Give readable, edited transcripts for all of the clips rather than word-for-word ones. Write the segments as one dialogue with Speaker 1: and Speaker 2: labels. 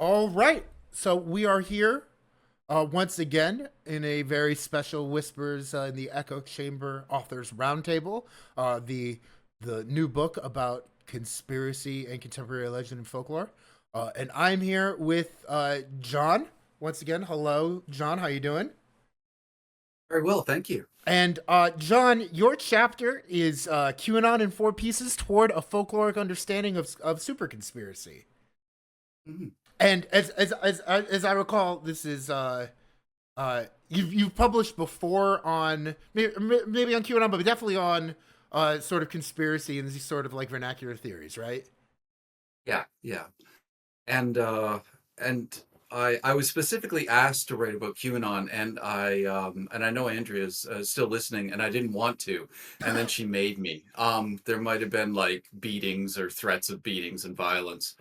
Speaker 1: All right. So we are here once again in a very special Whispers in the Echo Chamber Authors Roundtable, the new book about conspiracy and contemporary legend and folklore. And I'm here with John once again. Hello, John. How you doing?
Speaker 2: Very well, thank you.
Speaker 1: And John, your chapter is QAnon in four pieces toward a folkloric understanding of super conspiracy.
Speaker 2: Mhm.
Speaker 1: And as I recall, this is you've published before on maybe on QAnon, but definitely on sort of conspiracy and these sort of like vernacular theories, right?
Speaker 2: Yeah, yeah. And I was specifically asked to write about QAnon, and I know Andrea's still listening, and I didn't want to, and then she made me. There might have been like beatings or threats of beatings and violence,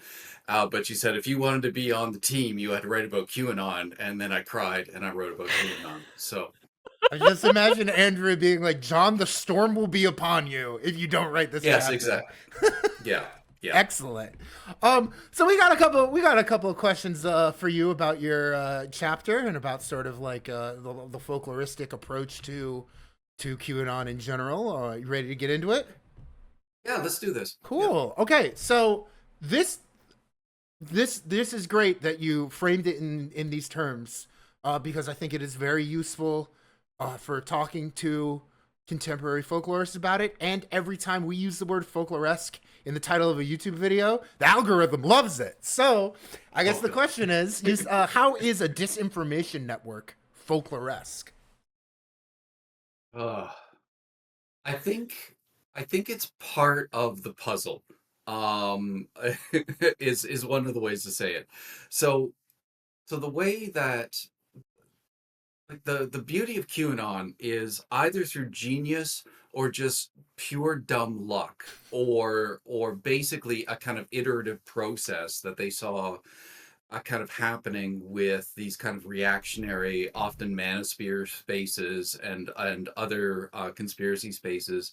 Speaker 2: but she said if you wanted to be on the team, you had to write about QAnon, and then I cried and I wrote about QAnon. So
Speaker 1: I just imagine Andrew being like, "John, the storm will be upon you if you don't write this
Speaker 2: yes,
Speaker 1: chapter."
Speaker 2: exactly. Yeah, yeah.
Speaker 1: Excellent. So we got a couple of questions for you about your chapter and about sort of like the folkloristic approach to QAnon in general. You ready to get into it?
Speaker 2: Yeah, let's do this. Yeah.
Speaker 1: Cool. Okay, so this this is great that you framed it in these terms because I think it is very useful for talking to contemporary folklorists about it. And every time we use the word folkloresque in the title of a YouTube video, the algorithm loves it. So I guess
Speaker 2: Oh,
Speaker 1: the
Speaker 2: good.
Speaker 1: question is how is a disinformation network folkloresque?
Speaker 2: Uh, I think I think it's part of the puzzle. Um, is one of the ways to say it. So so the way that like the beauty of QAnon is either through genius or just pure dumb luck or basically a kind of iterative process that they saw kind of happening with these kind of reactionary, often manosphere spaces and other conspiracy spaces.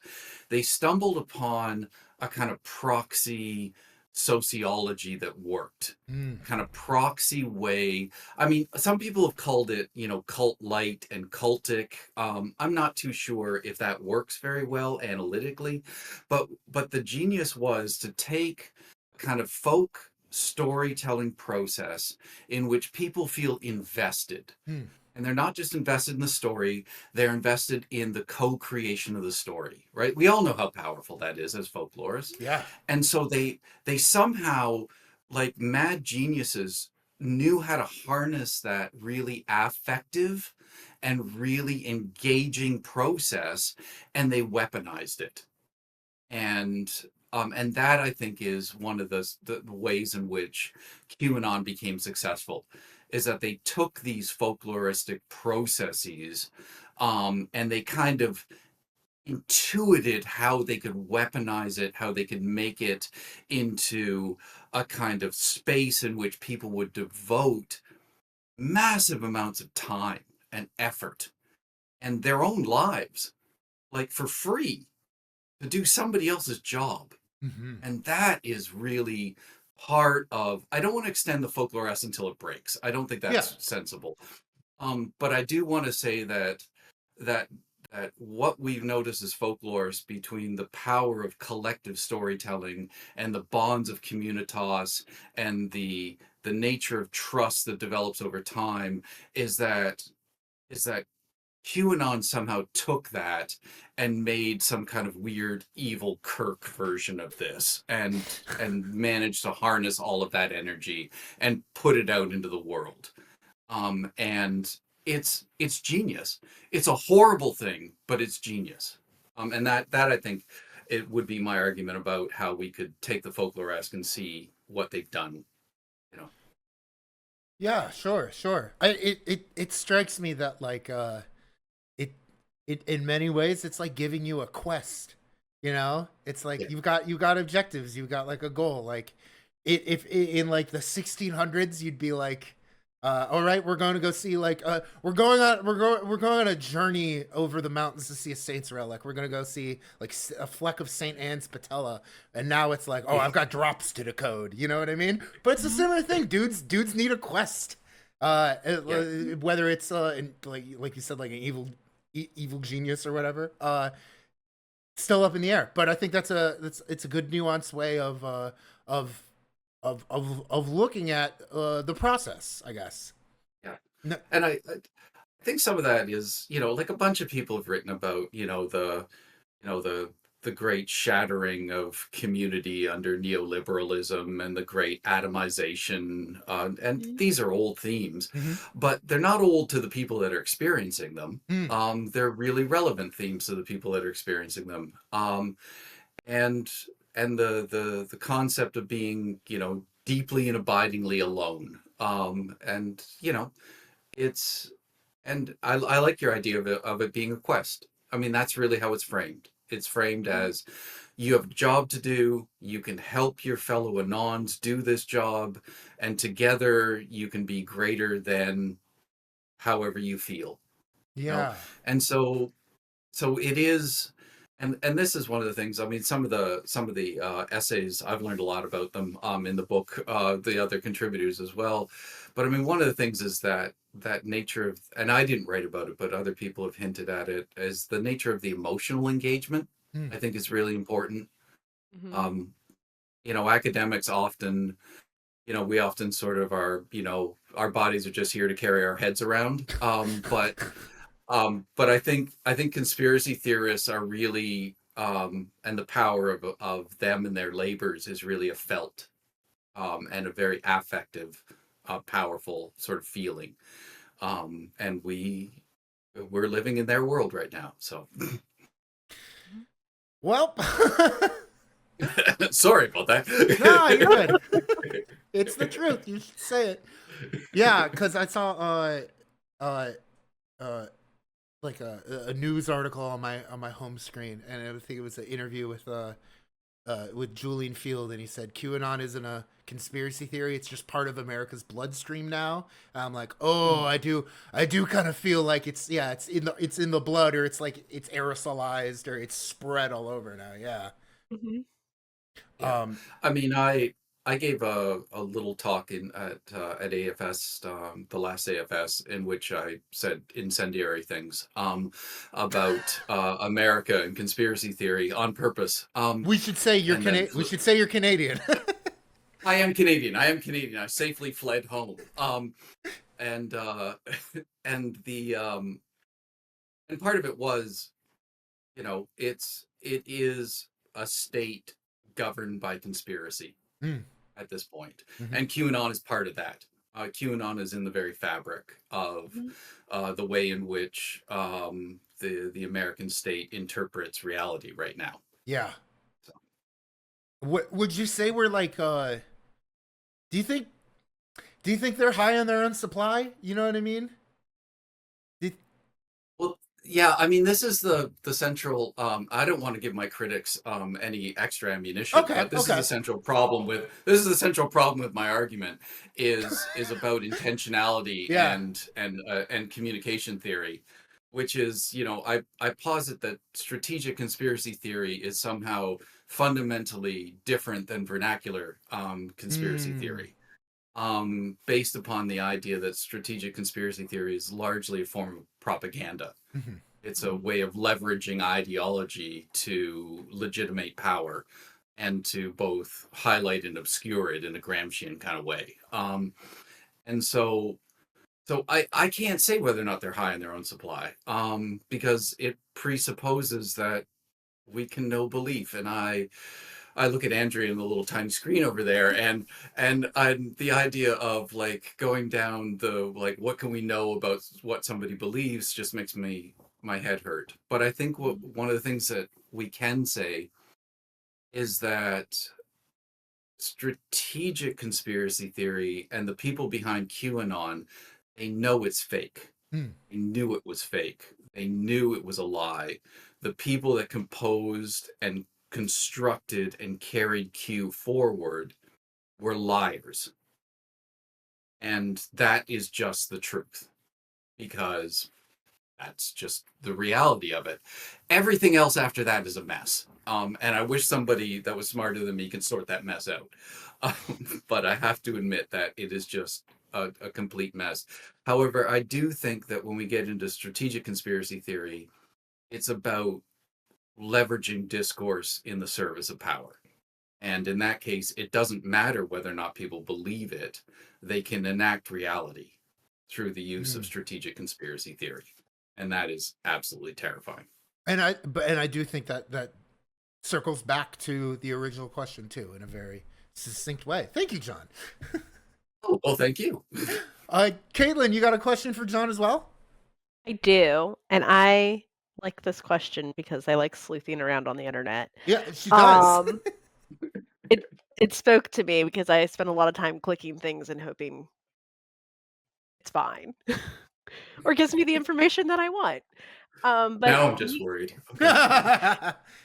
Speaker 2: They stumbled upon a kind of proxy sociology that worked,
Speaker 1: Mm.
Speaker 2: kind of proxy way. I mean, some people have called it, cult light and cultic. I'm not too sure if that works very well analytically, but the genius was to take kind of folk storytelling process in which people feel invested.
Speaker 1: Mm.
Speaker 2: And they're not just invested in the story, they're invested in the co-creation of the story, right? We all know how powerful that is as folklorists.
Speaker 1: Yeah.
Speaker 2: And so they somehow, like mad geniuses, knew how to harness that really affective and really engaging process, and they weaponized it. And that I think is one of the ways in which QAnon became successful, is that they took these folkloristic processes, and they kind of intuited how they could weaponize it, how they could make it into a kind of space in which people would devote massive amounts of time and effort and their own lives, like for free, to do somebody else's job.
Speaker 1: Hmm.
Speaker 2: And that is really part of, I don't want to extend the folklore until it breaks. I don't think
Speaker 1: Yeah.
Speaker 2: that's sensible. But I do want to say that that what we've noticed as folklorists, between the power of collective storytelling and the bonds of communitas and the nature of trust that develops over time, is that QAnon somehow took that and made some kind of weird evil Kirk version of this, and managed to harness all of that energy and put it out into the world. And it's genius. It's a horrible thing, but it's genius. And that I think it would be my argument about how we could take the folkloresque and see what they've done. You know.
Speaker 1: Yeah, sure, sure. It strikes me that like it it in many ways it's like giving you a quest. You know? It's like
Speaker 2: Yeah.
Speaker 1: you got objectives, you've got like a goal. Like it if in like the 1600s you'd be like All right, we're going to go see like we're going on a journey over the mountains to see a saint's relic. We're going to go see like a fleck of Saint Anne's patella, and now it's like, oh, I've got drops to decode. You know what I mean? But it's a
Speaker 3: Mhm.
Speaker 1: similar thing. Dudes need a quest.
Speaker 2: Yeah.
Speaker 1: Whether it's like you said, like an evil genius or whatever. Still up in the air. But I think that's it's a good nuanced way of of looking at the process, I guess.
Speaker 2: Yeah.
Speaker 1: No,
Speaker 2: And I think some of that is, like a bunch of people have written about, you know, the great shattering of community under neoliberalism and the great atomization. And
Speaker 3: Mhm.
Speaker 2: these are old themes,
Speaker 1: mm-hmm.
Speaker 2: but they're not old to the people that are experiencing them.
Speaker 1: Mm,
Speaker 2: They're really relevant themes to the people that are experiencing them. And the concept of being, deeply and abidingly alone. And it's and I like your idea of it being a quest. I mean, that's really how it's framed. It's framed
Speaker 3: Mhm.
Speaker 2: as you have a job to do, you can help your fellow Anons do this job, and together you can be greater than however you feel. You know?
Speaker 1: yeah.
Speaker 2: And so it is, and this is one of the things. I mean, some of the essays, I've learned a lot about them in the book, the other contributors as well. But I mean, one of the things is that nature of, and I didn't write about it, but other people have hinted at it, is the nature of the emotional engagement.
Speaker 1: Mm,
Speaker 2: I think is really important.
Speaker 3: Mhm.
Speaker 2: um Academics often, we often sort of are, our bodies are just here to carry our heads around. But I think conspiracy theorists are really, and the power of them and their labors is really a felt, and a very affective, powerful sort of feeling. And we're living in their world right now. So
Speaker 3: Mhm.
Speaker 1: well,
Speaker 2: sorry about
Speaker 1: no, you're
Speaker 2: that.
Speaker 1: good. It's the truth. You should say it. Yeah, because I saw uh uh like a news article on my home screen, and I think it was an interview with Julian Field, and he said QAnon isn't a conspiracy theory; it's just part of America's bloodstream now. And I'm like, oh, I do kind of feel like it's in the blood, or it's like it's aerosolized, or it's spread all over now. Yeah.
Speaker 3: Mhm.
Speaker 2: Yeah,
Speaker 1: Um.
Speaker 2: I mean, I gave a little talk at AFS, the last AFS, in which I said incendiary things, about America and conspiracy theory on purpose.
Speaker 1: We should say
Speaker 2: And then
Speaker 1: We should say you're Canadian.
Speaker 2: I am Canadian. I am Canadian. I safely fled home. And and the and part of it was, it is a state governed by conspiracy
Speaker 1: Mm,
Speaker 2: at this point.
Speaker 1: mhm.
Speaker 2: And QAnon is part of that. QAnon is in the very fabric of
Speaker 3: Mhm.
Speaker 2: the way in which, the American state interprets reality right now.
Speaker 1: Yeah.
Speaker 2: So,
Speaker 1: What would you say we're like? Do you think Do you think they're high on their own supply? You know what I mean? Do
Speaker 2: well, yeah, I mean, this is the central. I don't want to give my critics any extra ammunition,
Speaker 1: okay,
Speaker 2: but this is
Speaker 1: okay.
Speaker 2: the central problem with my argument is about intentionality
Speaker 1: Yeah.
Speaker 2: and communication theory, which is, I posit that strategic conspiracy theory is somehow fundamentally different than vernacular conspiracy
Speaker 1: Mm.
Speaker 2: theory, based upon the idea that strategic conspiracy theory is largely a form of propaganda.
Speaker 1: Mhm.
Speaker 2: It's a
Speaker 3: Mhm.
Speaker 2: way of leveraging ideology to legitimate power and to both highlight and obscure it in a Gramscian kind of way. And so I can't say whether or not they're high in their own supply, because it presupposes that we can know belief. And I look at Andrea and the little tiny screen over there, and the idea of like going down the, like, what can we know about what somebody believes, just makes my head hurt. But I think
Speaker 3: Mhm.
Speaker 2: one of the things that we can say is that strategic conspiracy theory and the people behind QAnon, they know it's fake.
Speaker 1: Mm.
Speaker 2: They knew it was fake. They knew it was a lie. The people that composed and constructed and carried Q forward were liars. And that is just the truth, because that's just the reality of it. Everything else after that is a mess. And I wish somebody that was smarter than me could sort that mess out. But I have to admit that it is just a complete mess. However, I do think that when we get into strategic conspiracy theory, it's about leveraging discourse in the service of power. And in that case, it doesn't matter whether or not people believe it. They can enact reality through the use of strategic conspiracy theory. And that is absolutely terrifying.
Speaker 1: And I do think that circles back to the original question too, in a very succinct way. Thank you, John.
Speaker 2: Oh, well, thank you.
Speaker 1: Caitlin, you got a question for John as well?
Speaker 3: I do, and I like this question because I like sleuthing around on the internet.
Speaker 1: Yeah, she does.
Speaker 3: It spoke to me because I spend a lot of time clicking things and hoping it's fine, or gives me the information that I want. But
Speaker 2: Now I'm just worried.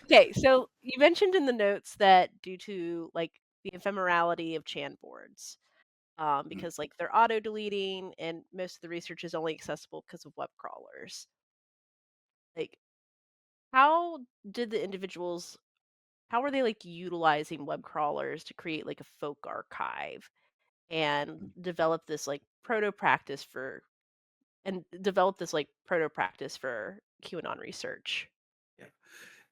Speaker 3: Okay, so you mentioned in the notes that due to like the ephemerality of Chan boards, because like they're auto deleting and most of the research is only accessible because of web crawlers. Like, how did the individuals? How are they like utilizing web crawlers to create like a folk archive and develop this like proto practice for QAnon research?
Speaker 2: Yeah.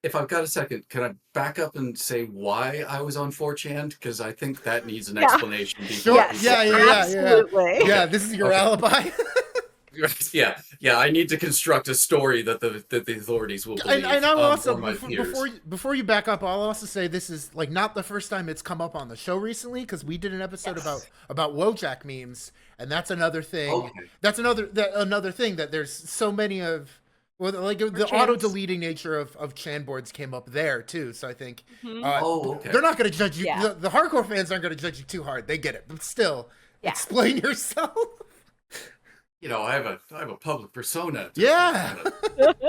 Speaker 2: If I've got a second, can I back up and say why I was on 4chan? Because I think that needs an
Speaker 3: Yeah.
Speaker 2: explanation.
Speaker 1: Sure.
Speaker 3: Yes, absolutely.
Speaker 1: Yeah, this is your
Speaker 2: Okay.
Speaker 1: alibi.
Speaker 2: Yeah. I need to construct a story that the authorities will believe.
Speaker 1: And I will also,
Speaker 2: or my peers.
Speaker 1: before you back up, I'll also say this is like not the first time it's come up on the show recently, because we did an episode about Wojak memes, and that's another thing.
Speaker 2: Okay.
Speaker 1: That's another thing that there's so many of. Well, like the auto deleting nature of Chan boards came up there too. So I think
Speaker 2: Okay.
Speaker 1: they're not going to judge you.
Speaker 3: Yeah.
Speaker 1: The hardcore fans aren't going to judge you too hard. They get it, but still, explain yourself.
Speaker 2: You know, I have a public persona.
Speaker 1: Yeah.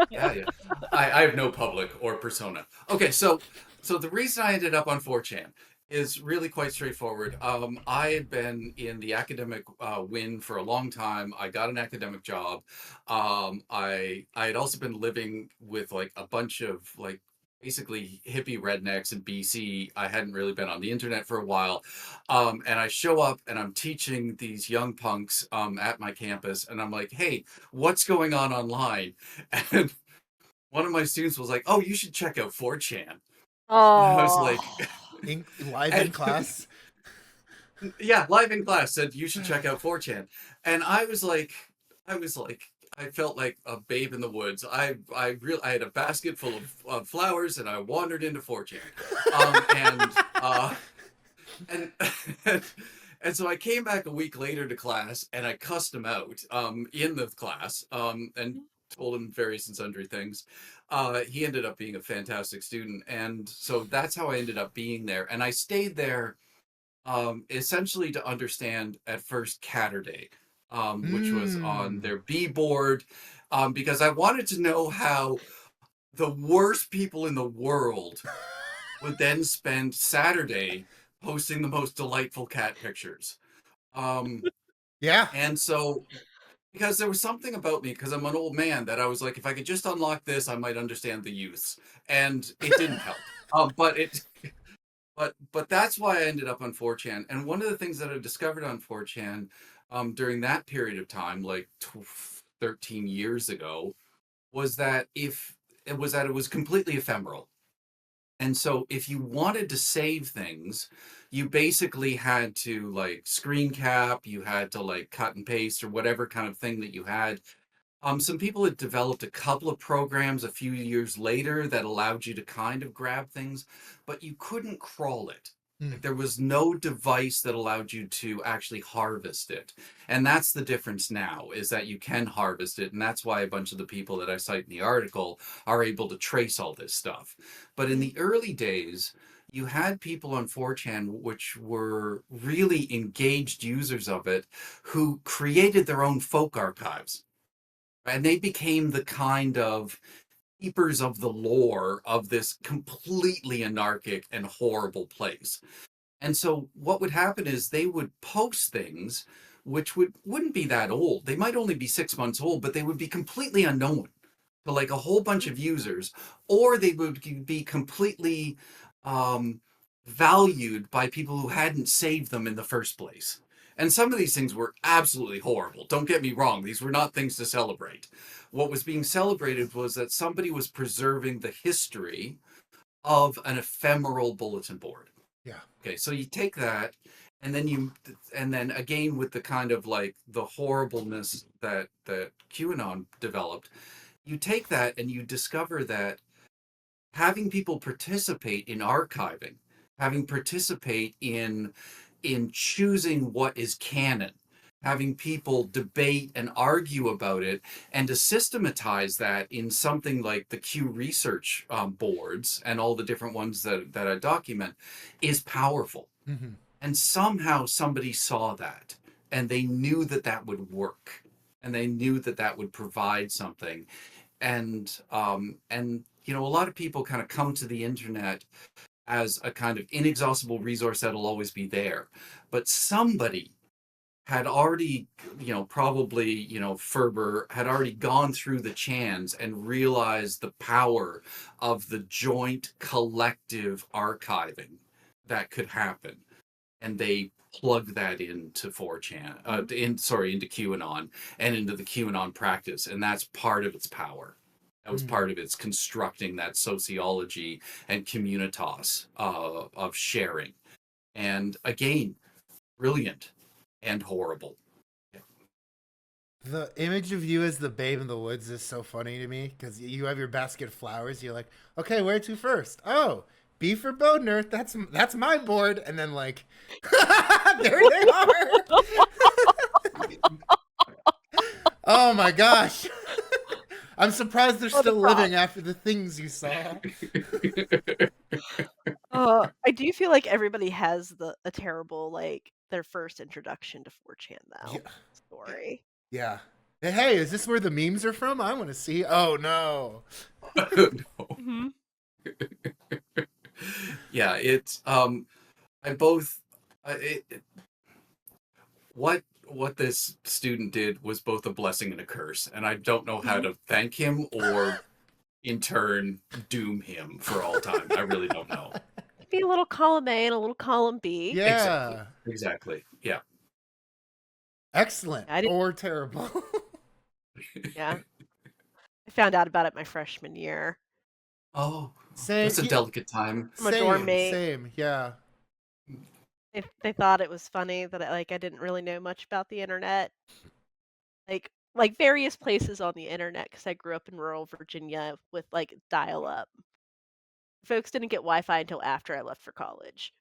Speaker 2: Yeah. I have no public or persona. Okay, so the reason I ended up on 4chan is really quite straightforward. I had been in the academic win for a long time. I got an academic job. I had also been living with like a bunch of like basically hippie rednecks in BC. I hadn't really been on the internet for a while. And I show up and I'm teaching these young punks at my campus. And I'm like, hey, what's going on online? And one of my students was like, oh, you should check out 4chan.
Speaker 3: Oh,
Speaker 2: And I was like,
Speaker 1: live in class.
Speaker 2: Yeah, live in class said you should check out 4chan. And I felt like a babe in the woods. I had a basket full of flowers, and I wandered into 4chan. And so I came back a week later to class, and I cussed him out in the class, and told him various and sundry things. He ended up being a fantastic student, and so that's how I ended up being there. And I stayed there essentially to understand at first Catterday, which was on their B board, because I wanted to know how the worst people in the world would then spend Saturday posting the most delightful cat pictures.
Speaker 1: Yeah.
Speaker 2: And so, because there was something about me, because I'm an old man, that I was like, if I could just unlock this, I might understand the youths. And it didn't help. But that's why I ended up on 4chan. And one of the things that I discovered on 4chan during that period of time, like 13 years ago, was that it was completely ephemeral. And so if you wanted to save things, you basically had to like screen cap, you had to like cut and paste or whatever kind of thing that you had. Some people had developed a couple of programs a few years later that allowed you to kind of grab things, but you couldn't crawl it. Like, there was no device that allowed you to actually harvest it. And that's the difference now, is that you can harvest it. And that's why a bunch of the people that I cite in the article are able to trace all this stuff. But in the early days, you had people on 4chan which were really engaged users of it who created their own folk archives. And they became the kind of keepers of the lore of this completely anarchic and horrible place. And so what would happen is they would post things which wouldn't be that old. They might only be 6 months old, but they would be completely unknown to like a whole bunch of users, or they would be completely um, valued by people who hadn't saved them in the first place. And some of these things were absolutely horrible. Don't get me wrong, these were not things to celebrate. What was being celebrated was that somebody was preserving the history of an ephemeral bulletin board.
Speaker 1: Yeah.
Speaker 2: Okay, so you take that, and then again with the kind of like the horribleness that QAnon developed, you take that and you discover that having people participate in archiving, having participate in choosing what is canon, having people debate and argue about it, and to systematize that in something like the Q research boards and all the different ones that I document is powerful.
Speaker 1: Mm-hmm.
Speaker 2: And somehow somebody saw that and they knew that that would work and they knew that that would provide something. And you know, a lot of people kind of come to the internet as a kind of inexhaustible resource that'll always be there. But somebody had already, you know, probably, you know, Ferber had already gone through the chans and realized the power of the joint collective archiving that could happen. And they plug that into 4chan, into QAnon and into the QAnon practice. And that's part of its power. That was part of its constructing that sociology and communitas of sharing. And again, brilliant and horrible. Yeah.
Speaker 1: The image of you as the babe in the woods is so funny to me because you have your basket of flowers. You're like, okay, where to first? Oh, B for Bodner. That's my board. And then like, there they are. Oh my gosh. I'm surprised they're still living after the things you saw.
Speaker 3: I do feel like everybody has a terrible, like, their first introduction to 4chan
Speaker 1: Yeah.
Speaker 3: story.
Speaker 1: Yeah. Hey, is this where the memes are from? I want to see. Oh no.
Speaker 3: Mm-hmm.
Speaker 2: Yeah, it's I both what this student did was both a blessing and a curse, and I don't know how to thank him or in turn doom him for all time. I really don't know.
Speaker 3: Be a little column A and a little column B.
Speaker 1: Yeah.
Speaker 2: Exactly. Yeah.
Speaker 1: Excellent or terrible.
Speaker 3: Yeah. I found out about it my freshman year.
Speaker 2: Oh,
Speaker 1: Same.
Speaker 2: that's a delicate time.
Speaker 3: From a dorm mate.
Speaker 1: Same, yeah.
Speaker 3: They thought it was funny that I didn't really know much about the internet. Like various places on the internet, because I grew up in rural Virginia with like dial-up. Folks didn't get Wi-Fi until after I left for college.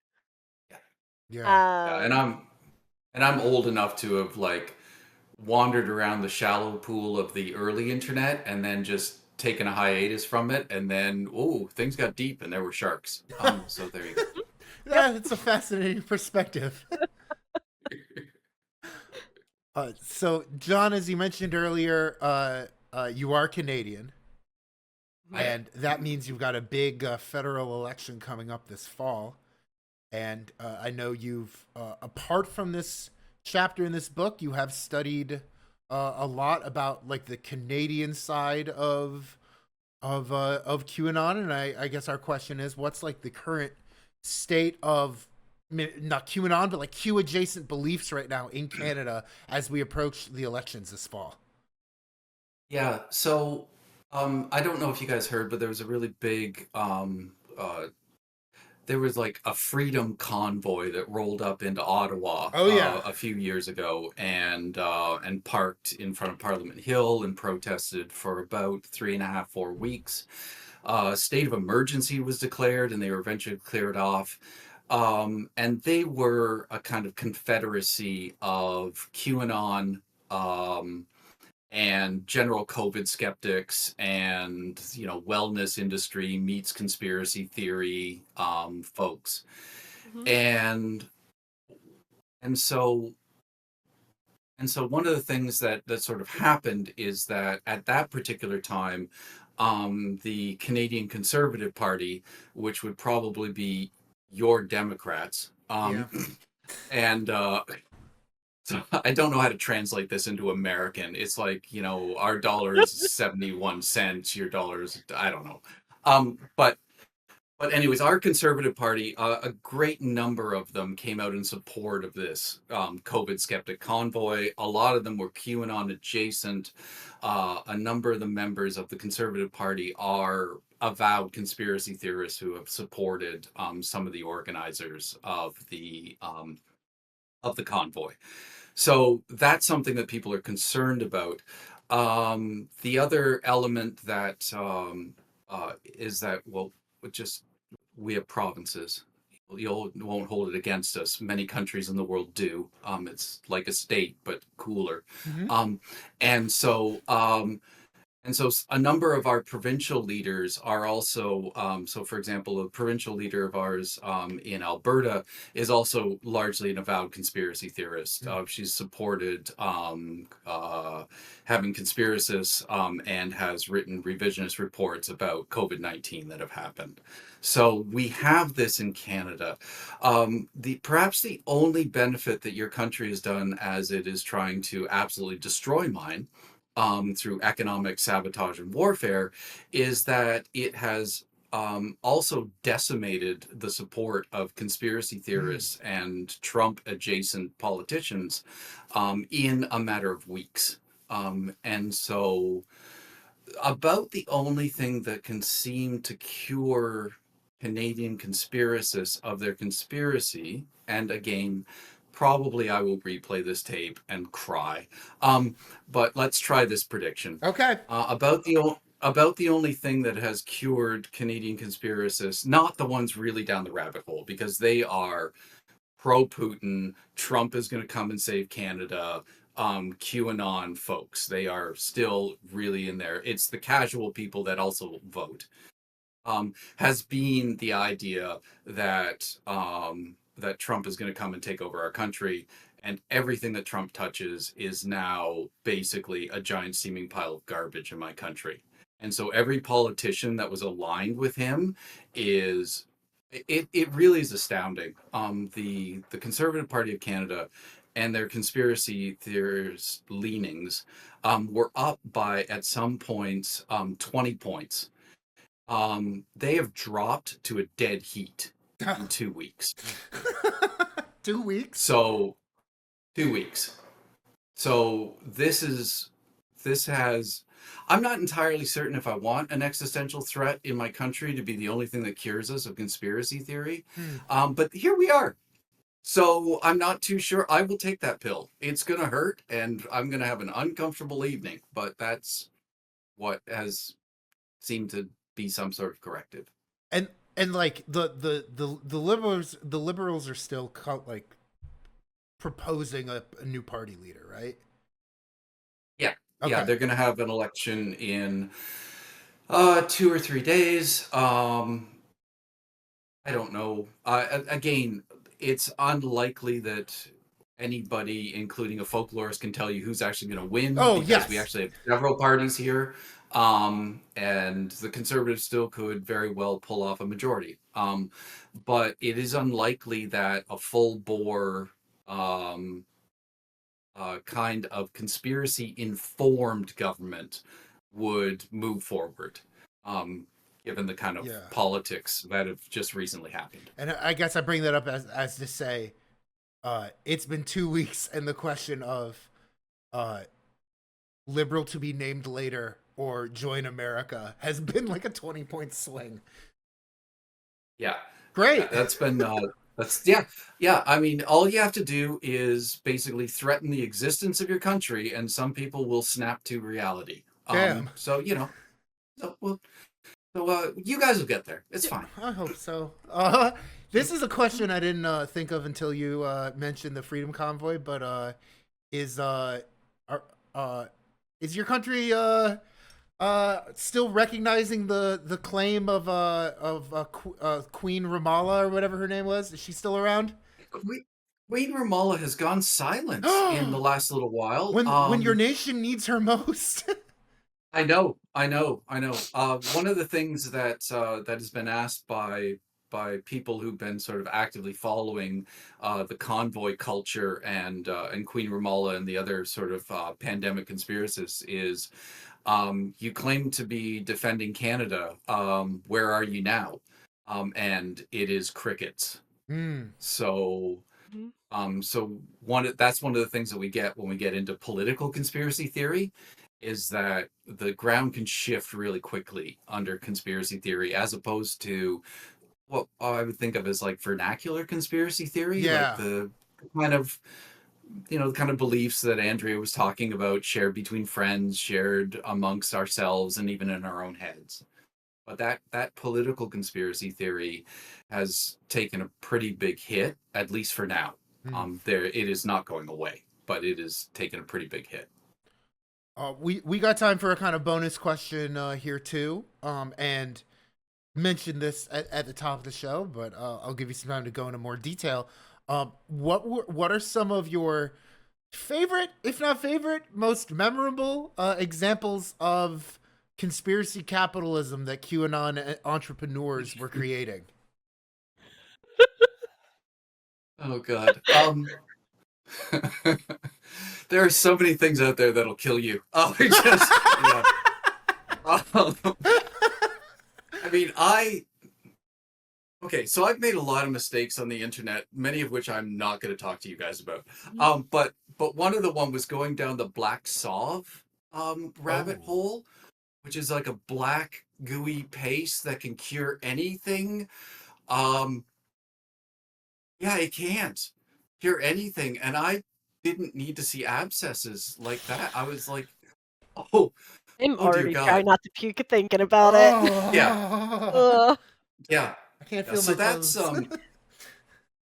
Speaker 1: Yeah.
Speaker 2: And I'm old enough to have like wandered around the shallow pool of the early internet and then just taken a hiatus from it, and then things got deep and there were sharks. So there you go.
Speaker 1: Yeah, it's a fascinating perspective. So, John, as you mentioned earlier, you are Canadian, and that means you've got a big federal election coming up this fall. And I know you've, apart from this chapter in this book, you have studied a lot about like the Canadian side of QAnon, and I guess our question is, what's like the current state of, I mean, not QAnon, but like Q adjacent beliefs right now in Canada as we approach the elections this fall?
Speaker 2: Yeah, so I don't know if you guys heard, but there was a really big there was like a freedom convoy that rolled up into Ottawa a few years ago and parked in front of Parliament Hill and protested for about 3.5, 4 weeks. State of emergency was declared and they were eventually cleared off. And they were a kind of confederacy of QAnon and general COVID skeptics and, you know, wellness industry meets conspiracy theory folks. And so one of the things that sort of happened is that at that particular time, the Canadian Conservative Party, which would probably be your Democrats, and So I don't know how to translate this into American. It's like, you know, our dollar is 71 cents, your dollar's, I don't know. But anyways, our Conservative Party, a great number of them came out in support of this COVID skeptic convoy. A lot of them were QAnon adjacent. A number of the members of the Conservative Party are avowed conspiracy theorists who have supported some of the organizers of the convoy. So that's something that people are concerned about. The other element that is that, well, just we have provinces. You won't hold it against us. Many countries in the world do. It's like a state, but cooler.
Speaker 1: Mm-hmm.
Speaker 2: And so a number of our provincial leaders are also, so for example, a provincial leader of ours in Alberta is also largely an avowed conspiracy theorist. She's supported having conspiracists and has written revisionist reports about COVID-19 that have happened. So we have this in Canada. Perhaps the only benefit that your country has done as it is trying to absolutely destroy mine through economic sabotage and warfare is that it has also decimated the support of conspiracy theorists and Trump adjacent politicians in a matter of weeks. And so about the only thing that can seem to cure Canadian conspiracists of their conspiracy, and again, probably I will replay this tape and cry. But let's try this prediction.
Speaker 1: Okay.
Speaker 2: About the only thing that has cured Canadian conspiracists, not the ones really down the rabbit hole, because they are pro-Putin, Trump is going to come and save Canada, QAnon folks. They are still really in there. It's the casual people that also vote. Has been the idea that that Trump is going to come and take over our country, and everything that Trump touches is now basically a giant steaming pile of garbage in my country. And so every politician that was aligned with him is it really is astounding. The Conservative Party of Canada and their conspiracy theorist leanings were up by at some points 20 points. They have dropped to a dead heat in 2 weeks.
Speaker 1: 2 weeks?
Speaker 2: So 2 weeks. So this has, I'm not entirely certain if I want an existential threat in my country to be the only thing that cures us of conspiracy theory. But here we are. So I'm not too sure. I will take that pill. It's going to hurt and I'm going to have an uncomfortable evening, but that's what has seemed to be some sort of corrective.
Speaker 1: And like the liberals are still like proposing a new party leader, right?
Speaker 2: Yeah.
Speaker 1: Okay.
Speaker 2: Yeah, they're going to have an election in 2 or 3 days. I don't know. Again, it's unlikely that anybody, including a folklorist, can tell you who's actually going to win.
Speaker 1: Oh,
Speaker 2: because
Speaker 1: yes.
Speaker 2: we actually have several parties here. And the Conservatives still could very well pull off a majority. But it is unlikely that a full-bore kind of conspiracy-informed government would move forward, given the kind of politics that have just recently happened.
Speaker 1: And I guess I bring that up as to say, it's been 2 weeks, and the question of liberal to be named later or join America has been like a 20-point swing.
Speaker 2: Yeah.
Speaker 1: Great.
Speaker 2: Yeah, that's been yeah. I mean, all you have to do is basically threaten the existence of your country, and some people will snap to reality.
Speaker 1: Damn.
Speaker 2: So you know, you guys will get there. It's fine.
Speaker 1: I hope so. This is a question I didn't think of until you mentioned the Freedom Convoy. But is your country still recognizing the claim of Queen Ramallah or whatever her name was? Is she still around?
Speaker 2: Queen Ramallah has gone silent in the last little while.
Speaker 1: When your nation needs her most.
Speaker 2: I know. One of the things that has been asked by by people who've been sort of actively following the convoy culture and Queen Ramallah and the other sort of pandemic conspiracists is you claim to be defending Canada. Where are you now? And it is crickets. So that's one of the things that we get when we get into political conspiracy theory, is that the ground can shift really quickly under conspiracy theory, as opposed to what I would think of as like vernacular conspiracy theory, like the kind of kind of beliefs that Andrea was talking about, shared between friends, shared amongst ourselves, and even in our own heads. But that political conspiracy theory has taken a pretty big hit, at least for now. It is not going away, but it has taken a pretty big hit.
Speaker 1: We got time for a kind of bonus question here too, and mentioned this at the top of the show, but I'll give you some time to go into more detail. What are some of your favorite, if not favorite, most memorable examples of conspiracy capitalism that QAnon entrepreneurs were creating?
Speaker 2: Oh God. There are so many things out there that'll kill you. Oh, just yeah. I mean, okay, so I've made a lot of mistakes on the internet, many of which I'm not going to talk to you guys about. But one of the one was going down the black sov rabbit hole, which is like a black gooey paste that can cure anything. Yeah, it can't cure anything, and I didn't need to see abscesses like that. I was like, oh,
Speaker 3: I'm
Speaker 2: oh dear
Speaker 3: already
Speaker 2: God.
Speaker 3: trying not to puke thinking about it.
Speaker 2: Yeah. Yeah.
Speaker 1: I can't feel
Speaker 2: so
Speaker 1: my
Speaker 2: that's
Speaker 1: toes.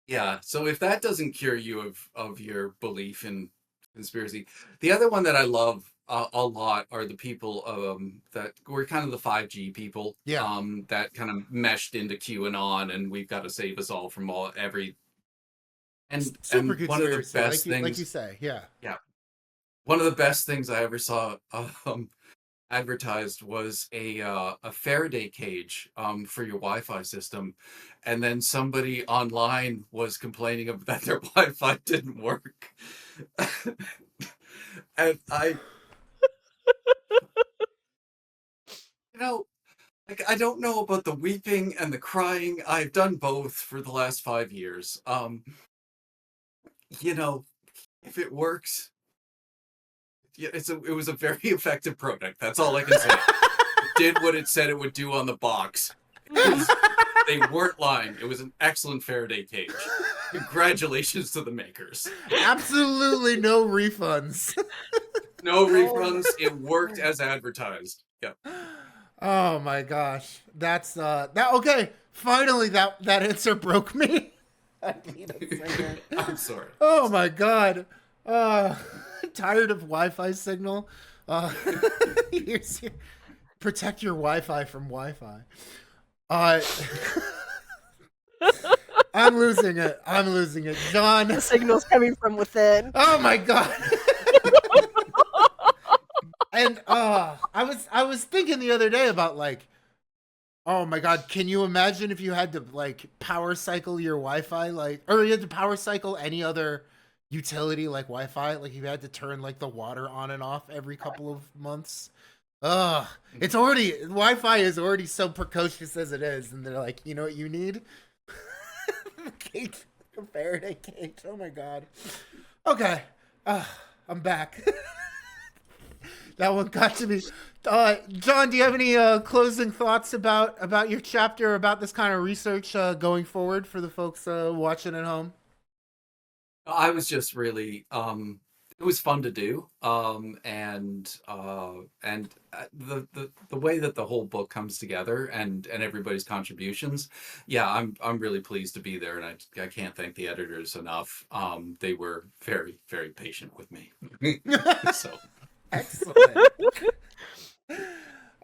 Speaker 2: yeah. So if that doesn't cure you of your belief in conspiracy, the other one that I love a lot are the people that were kind of the 5G people.
Speaker 1: Yeah.
Speaker 2: That kind of meshed into QAnon, and we've got to save us all from every. And
Speaker 1: Super
Speaker 2: one of the
Speaker 1: conspiracy,
Speaker 2: best
Speaker 1: like
Speaker 2: things,
Speaker 1: you say, yeah.
Speaker 2: one of the best things I ever saw advertised was a Faraday cage for your Wi-Fi system, and then somebody online was complaining that their Wi-Fi didn't work, and like I don't know about the weeping and the crying. I've done both for the last 5 years. If it works, yeah, it was a very effective product. That's all I can say. It did what it said it would do on the box. They weren't lying. It was an excellent Faraday cage. Congratulations to the makers.
Speaker 1: Absolutely no refunds.
Speaker 2: No refunds. It worked as advertised. Yeah.
Speaker 1: Oh my gosh. That's that okay. Finally that answer broke me.
Speaker 2: I'm sorry.
Speaker 1: Oh my God. Tired of Wi-Fi signal. Protect your Wi-Fi from Wi-Fi. I'm losing it. John.
Speaker 3: The signal's coming from within.
Speaker 1: Oh my God. And I was thinking the other day about like, oh my God, can you imagine if you had to like power cycle your Wi-Fi, or you had to power cycle any other utility like Wi-Fi, like you had to turn like the water on and off every couple of months. Wi-Fi is already so precocious as it is, and they're like, you know what you need? Cage, a Faraday cage. Oh my God. Okay, I'm back. That one got to me. John, do you have any closing thoughts about your chapter, about this kind of research going forward for the folks watching at home?
Speaker 2: I was just really it was fun to do, and the way that the whole book comes together and everybody's contributions, yeah, I'm really pleased to be there, and I can't thank the editors enough. They were very, very patient with me. So
Speaker 1: Excellent.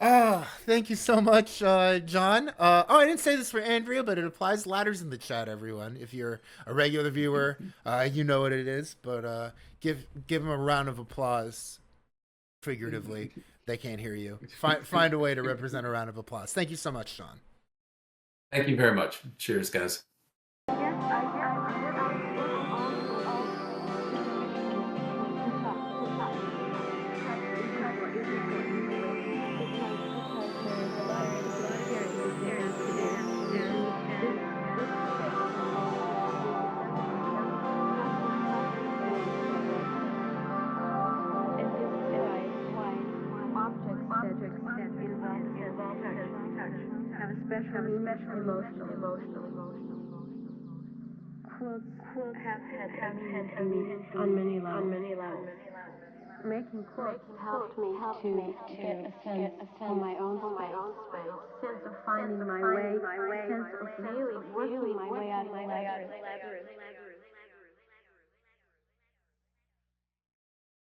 Speaker 1: Oh, thank you so much, John. I didn't say this for Andrea, but it applies. Ladders in the chat, everyone. If you're a regular viewer, you know what it is. But give him a round of applause. Figuratively, they can't hear you. Find a way to represent a round of applause. Thank you so much, John.
Speaker 2: Thank you very much. Cheers, guys.
Speaker 4: Have a special emotional. Quilts have had meaning on many levels. Making quilts helped me to get a sense of my own space, sense of finding my way, sense of really working my way out of the labyrinth.